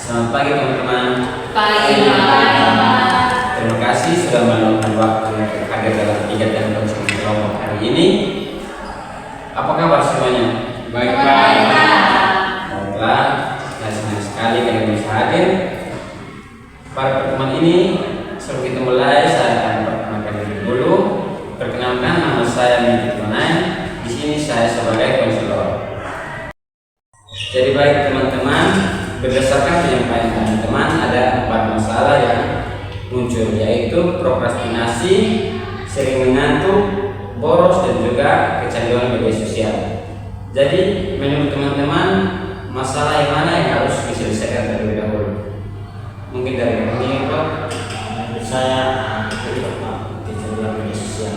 Selamat pagi teman-teman. Pagi, Pak. Terima kasih sudah meluangkan waktu untuk hadir dalam kegiatan konseling kelompok hari ini. Apa kabar semuanya? Baik, Pak. Baiklah, saya senang sekali kalian bisa hadir. Pada pertemuan ini, sebelum kita mulai, saya akan perkenalkan diri dulu. Perkenalkan, nama saya Miki Tunai. Di sini saya sebagai konselor. Jadi baik teman-teman, berdasarkan penyampaian teman-teman ada 4 masalah yang muncul, yaitu prokrastinasi, sering mengantuk, boros, dan juga kecanduan media sosial. Jadi menurut teman-teman, masalah yang mana yang harus diselesaikan terlebih dahulu? Mungkin dari ini, Bro. Menurut saya kecanduan media sosial.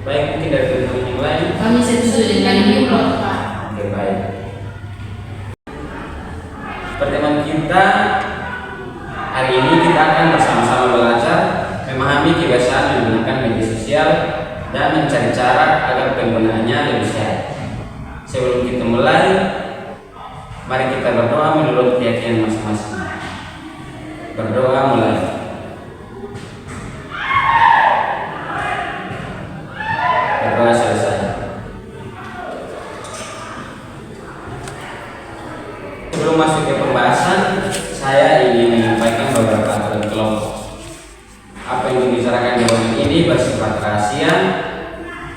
Baik, mungkin dari teman-teman yang lain. Kami setuju dengan ini, Bro. Oke, baik. Pertemuan kita hari ini kita akan bersama-sama belajar memahami kebiasaan menggunakan media sosial dan mencari cara agar penggunaannya lebih sehat. Sebelum kita mulai, mari kita berdoa menurut keyakinan masing-masing. Berdoa mulai. Berdoa selesai. Sebelum masuk ke pembahasan, saya ingin menyampaikan beberapa aturan kelompok. Apa yang dibicarakan di ruangan ini bersifat rahasia.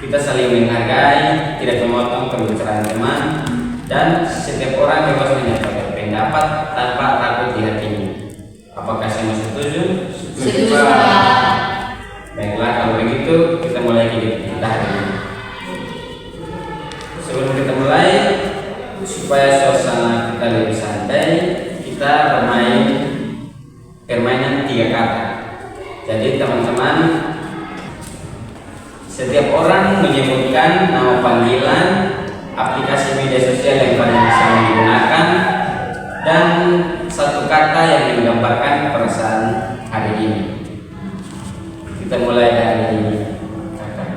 Kita saling menghargai, tidak memotong pembicaraan teman, dan setiap orang bebas menyampaikan pendapat tanpa takut dihakimi. Apakah semua setuju? Setuju, Pak. Baiklah, kalau begitu kita mulai kegiatan kita hari ini. Sebelum kita mulai, supaya suasana kita lebih santai, kita bermain permainan 3 kata. Jadi teman-teman, setiap orang menyebutkan nama panggilan, aplikasi media sosial yang paling bisa digunakan, dan 1 kata yang menggambarkan perasaan hari ini. Kita mulai dari kakak.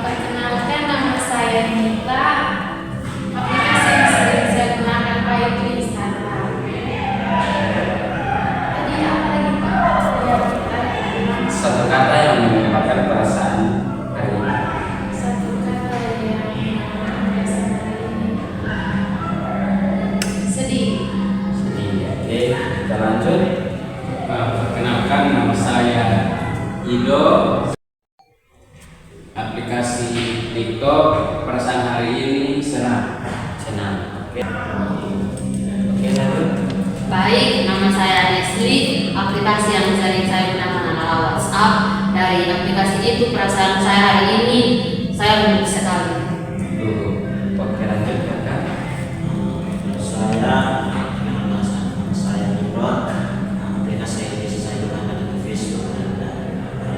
Perkenalkan, nama saya Nita. Aplikasi yang sering saya gunakan Pak itu Instagram. Tadi apa lagi Pak? 1 kata yang menggambarkan perasaan hari ini. 1 kata yang perasaan hari ini. Sedih. Sedih. Oke, kita lanjut. Perkenalkan, nama saya Ido. Aplikasi TikTok, perasaan hari ini senang. Senang. Oke. Oke, lanjut. Baik, nama saya Desli. Aplikasi yang sering saya gunakan adalah WhatsApp. Dari aplikasi itu perasaan saya hari ini saya lebih sekali. Tunggu. Oke, lanjut kakak. Saya nama saya Imron. Aplikasi yang biasa saya gunakan itu Facebook dan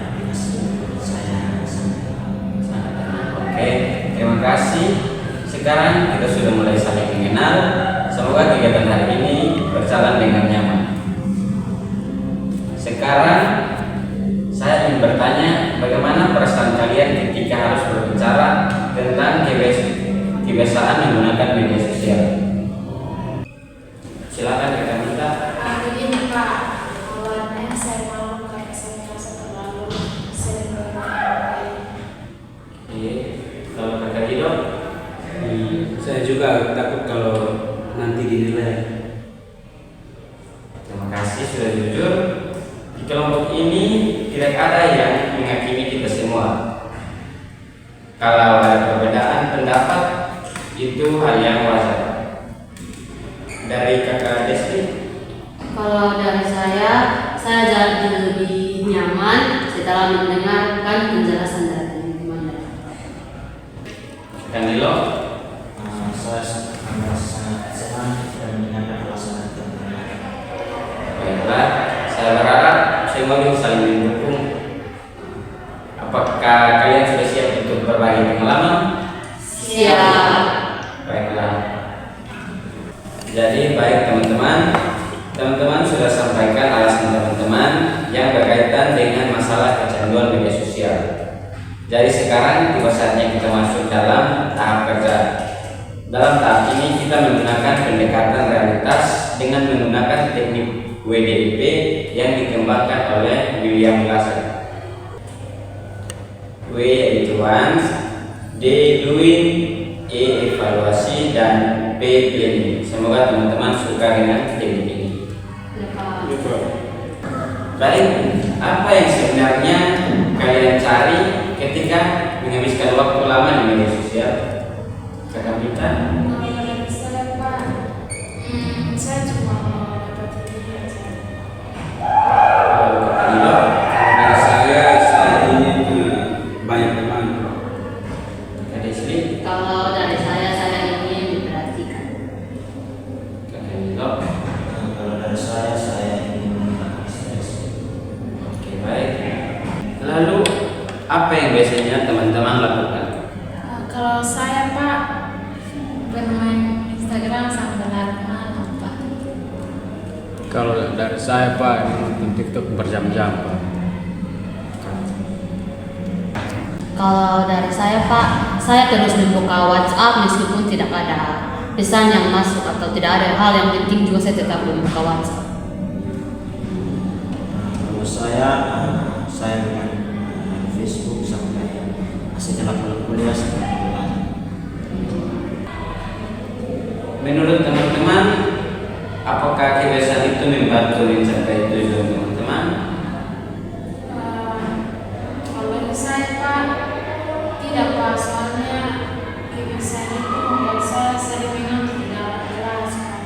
aplikasi menurut saya Oke, terima kasih. Sekarang kita sudah mulai saling mengenal. Semoga kegiatan hari ini berjalan dengan nyaman. Sekarang saya ingin bertanya, bagaimana perasaan kalian ketika harus berbicara tentang kebiasaan menggunakan media sosial? Silakan Kak Mita. Begini Pak, awalnya saya malu karena saya merasa terlalu sering bermain. Oke, kalau Kakak Dido? Saya juga takut kalau nanti dinilai. Terima kasih sudah jujur. Di kelompok ini tidak ada yang menghakimi kita semua. Kalau ada perbedaan pendapat, itu hal yang wajar. Dari Kakak Desti? Kalau dari saya jadi lebih nyaman setelah mendengarkan penjelasan dari teman-teman. Kanilo? saya merasa sangat senang dan mendengarkan alasan teman-teman. Baiklah, saya berharap semua bisa saling mendukung. Apakah kalian sudah siap untuk berbagi pengalaman? Siap. Baiklah. Jadi baik teman-teman sudah sampaikan alasan teman-teman yang berkaitan dengan masalah kecanduan media sosial. Jadi sekarang tiba saatnya kita masuk dalam tahap kerja. Dalam tahap ini kita menggunakan pendekatan realitas dengan menggunakan teknik WDIP yang dikembangkan oleh William Glasser. W yaitu once, D doing, E evaluasi, dan P planning. Semoga teman-teman suka dengan teknik ini. Baik, apa yang sebenarnya kalian cari ketika menghabiskan waktu lama di media sosial? Kakak Mita? Kalau dari saya Pak, saya cuma mau dapat ini aja. Kalau Kakak Nilo? Dari saya ingin banyak teman. Kakak Desli? Kalau dari saya ingin diperhatikan. Kakak Nilo? Kalau dari saya ingin mengapresiasi. Oke, baik. Lalu apa yang biasanya teman-teman lakukan? Kalau saya Pak, bermain Instagram sambil malam Pak. Kalau dari saya Pak, nonton TikTok berjam-jam Pak. Kalau dari saya Pak, saya terus membuka WhatsApp meskipun tidak ada pesan yang masuk atau tidak ada hal yang penting juga saya tetap membuka WhatsApp. Kalau saya dengan Facebook sampai setelah kuliah sampai bulan. Menurut teman-teman, apakah kebiasaan itu membantu mencapai tujuan teman-teman? Kalau dari saya Pak, tidak Pak, soalnya kebiasaan itu membuat saya sering mengantuk di dalam kelas Pak.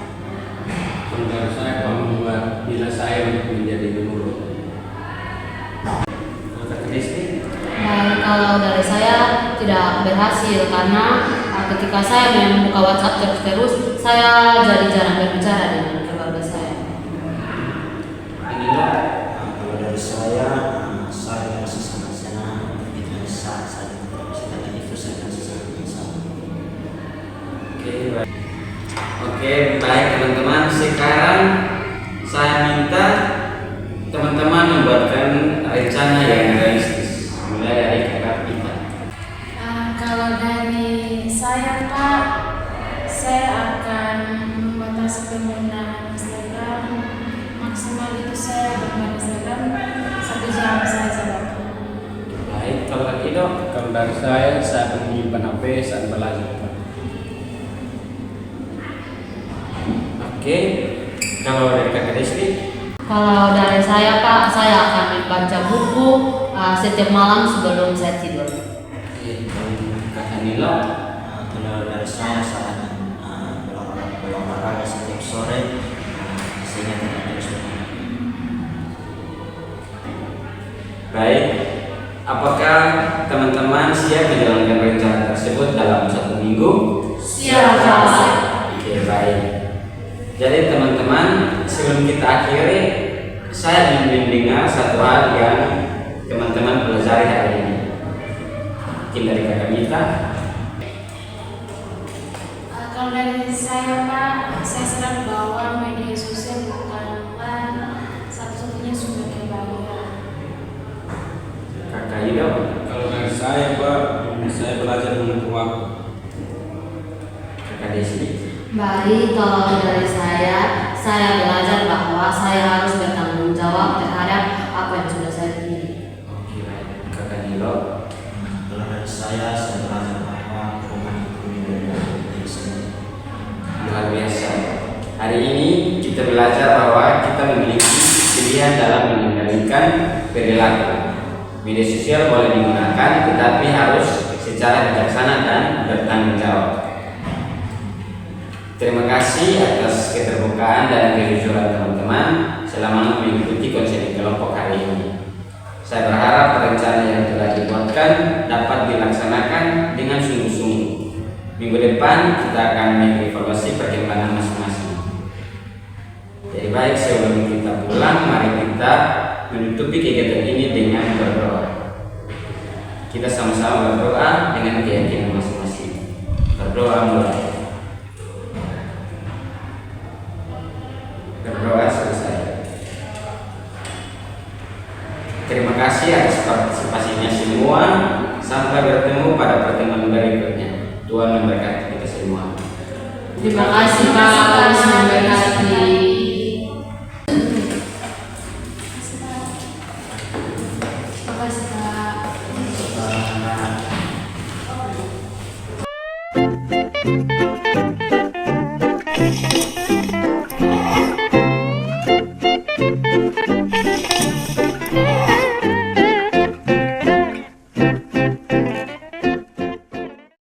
Kalau dari saya Pak, membuat bila saya menjadi guru. Kalau Kakak Desli? Baik, kalau dari saya tidak berhasil karena ketika saya membuka WhatsApp terus-terus, saya jadi jarang berbicara dengan keluarga saya. Nilo? Kalau dari saya masih sangat senang itu saat saya setelah itu saya masih sangat menyesal. Oke, baik teman-teman. Sekarang saya minta teman-teman membuatkan rencana yang realistis. Mulai dari Kakak Pita. Kalau dari saya Pak, saya akan membatasi penggunaan Instagram. Maksimal itu saya bermain Instagram 1 jam saja Pak. Baik, kalau Kak Ido? Kalau dari saya akan menyimpan HP saat belajar Pak. Oke, kalau dari Kakak Desli? Kalau dari saya Pak, saya akan membaca buku setiap malam sebelum saya tidur. Oke, Kakak Nilo? Kalau dari saya akan berolahraga setiap sore sehingga tidak terus bermain. Baik, apakah teman-teman siap menjalankan rencana tersebut dalam 1 minggu? Siap, Pak. Oke, baik. Jadi teman-teman, sebelum kita akhiri, saya ingin mendengar satu hal yang teman-teman pelajari hari ini. Mungkin dari Kakak Mita. Kalau dari saya Pak, saya sadar bahwa media sosial bukanlah satu-satunya sumber kebahagiaan. Kakak Ido. Kalau dari saya Pak, saya belajar mengatur waktu. Kakak Desi. Baik, kalau dari saya belajar bahwa saya harus bertanggung jawab terhadap apa yang sudah saya pilih. Oke, baik. Kakak Nilo. Kalau dari saya belajar bahwa perubahan itu menjadi diri sendiri. Luar biasa. Hari ini kita belajar bahwa kita memiliki pilihan dalam mengendalikan perilaku. Media sosial boleh digunakan, tetapi harus secara bijaksana dan bertanggung jawab. Terima kasih atas keterbukaan dan kejujuran teman-teman selama mengikuti konsep kelompok hari ini. Saya berharap rencana yang telah dibuatkan dapat dilaksanakan dengan sungguh-sungguh. Minggu depan kita akan mengevaluasi perkembangan masing-masing. Jadi baik, sebelum kita pulang, mari kita menutupi kegiatan ini dengan berdoa. Kita sama-sama berdoa dengan keyakinan masing-masing. Berdoa mulai. Berdoa selesai. Terima kasih atas partisipasinya semua. Sampai bertemu pada pertemuan berikutnya. Tuhan memberkati kita semua. Terima kasih Pak, harus memberkati. Terima kasih Pak. Pak.